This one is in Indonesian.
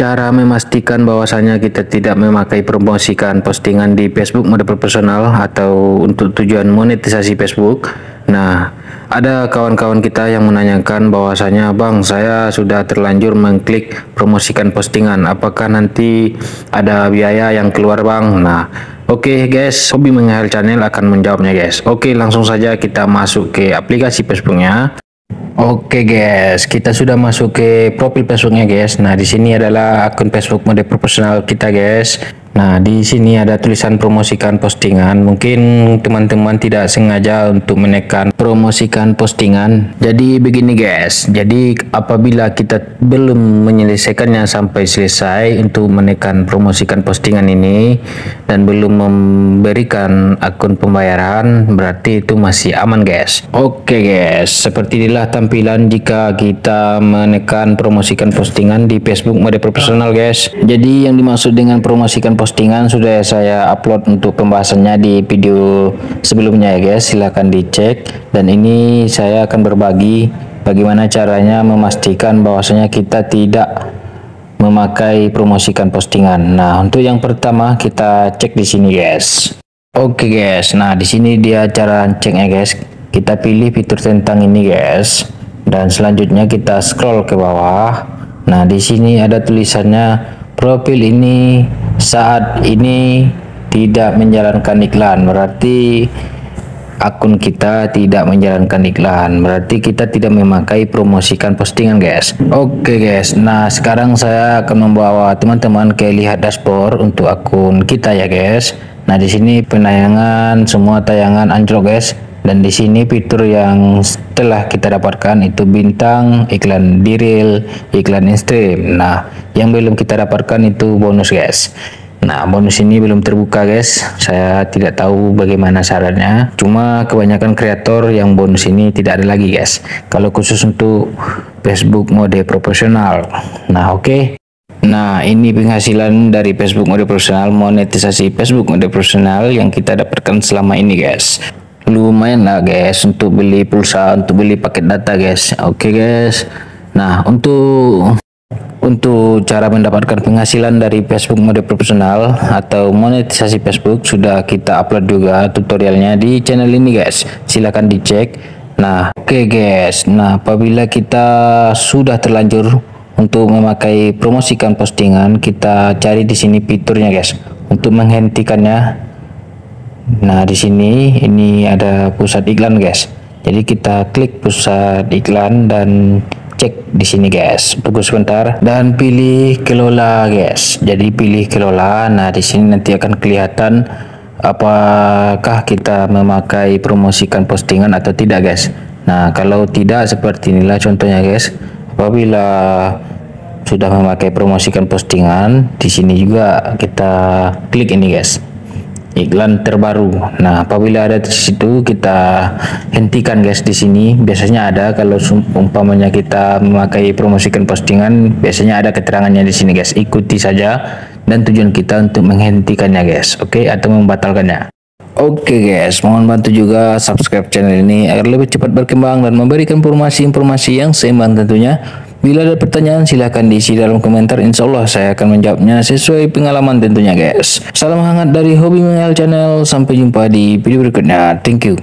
Cara memastikan bahwasanya kita tidak memakai promosikan postingan di Facebook mode profesional atau untuk tujuan monetisasi Facebook. Nah, ada kawan-kawan kita yang menanyakan bahwasanya, Bang, saya sudah terlanjur mengklik promosikan postingan, apakah nanti ada biaya yang keluar, Bang? Nah, oke guys, Hobi Menghayal Channel akan menjawabnya guys. Oke, langsung saja kita masuk ke aplikasi Facebooknya. Oke guys, kita sudah masuk ke profil Facebooknya guys. Nah, di sini adalah akun Facebook mode profesional kita guys. Nah, di sini ada tulisan promosikan postingan. Mungkin teman-teman tidak sengaja untuk menekan promosikan postingan. Jadi begini guys. Jadi apabila kita belum menyelesaikannya sampai selesai untuk menekan promosikan postingan ini dan belum memberikan akun pembayaran, berarti itu masih aman guys. Oke guys, seperti inilah tampilan jika kita menekan promosikan postingan di Facebook mode profesional guys. Jadi yang dimaksud dengan promosikan postingan sudah saya upload untuk pembahasannya di video sebelumnya ya guys, silahkan dicek. Dan ini saya akan berbagi bagaimana caranya memastikan bahwasanya kita tidak memakai promosikan postingan. Nah, untuk yang pertama kita cek di sini guys. Oke guys, nah di sini dia cara ceknya guys. Kita pilih fitur tentang ini guys, dan selanjutnya kita scroll ke bawah. Nah, di sini ada tulisannya profil ini saat ini tidak menjalankan iklan, berarti akun kita tidak menjalankan iklan, berarti kita tidak memakai promosikan postingan guys. Oke guys, nah sekarang saya akan membawa teman-teman ke lihat dashboard untuk akun kita ya guys. Nah, di sini penayangan semua tayangan anjlok guys, dan di sini fitur yang telah kita dapatkan itu bintang, iklan di reel, iklan in stream. Nah, yang belum kita dapatkan itu bonus guys. Nah, bonus ini belum terbuka guys, saya tidak tahu bagaimana syaratnya, cuma kebanyakan kreator yang bonus ini tidak ada lagi guys, kalau khusus untuk Facebook mode profesional. Nah, oke. Nah, ini penghasilan dari Facebook mode profesional, monetisasi Facebook mode profesional yang kita dapatkan selama ini guys. Lumayan lah guys untuk beli pulsa, untuk beli paket data guys. Oke guys. Nah, untuk cara mendapatkan penghasilan dari Facebook mode profesional atau monetisasi Facebook sudah kita upload juga tutorialnya di channel ini guys, silahkan dicek. Nah, oke guys, nah apabila kita sudah terlanjur untuk memakai promosikan postingan, kita cari di sini fiturnya guys untuk menghentikannya. Nah, di sini ini ada pusat iklan guys, jadi kita klik pusat iklan dan cek di sini guys, tunggu sebentar dan pilih kelola guys. Jadi pilih kelola. Nah, di sini nanti akan kelihatan apakah kita memakai promosikan postingan atau tidak guys. Nah, kalau tidak seperti inilah contohnya guys. Apabila sudah memakai promosikan postingan, di sini juga kita klik ini guys, iklan terbaru. Nah, apabila ada di situ kita hentikan guys. Di sini biasanya ada, kalau umpamanya kita memakai promosikan postingan, biasanya ada keterangannya di sini guys. Ikuti saja dan tujuan kita untuk menghentikannya guys, oke, atau membatalkannya. Oke guys, mohon bantu juga subscribe channel ini agar lebih cepat berkembang dan memberikan informasi-informasi yang seimbang tentunya. Bila ada pertanyaan silahkan diisi dalam komentar, insya Allah saya akan menjawabnya sesuai pengalaman tentunya guys. Salam hangat dari Hobi Menghayal Channel, sampai jumpa di video berikutnya. Thank you.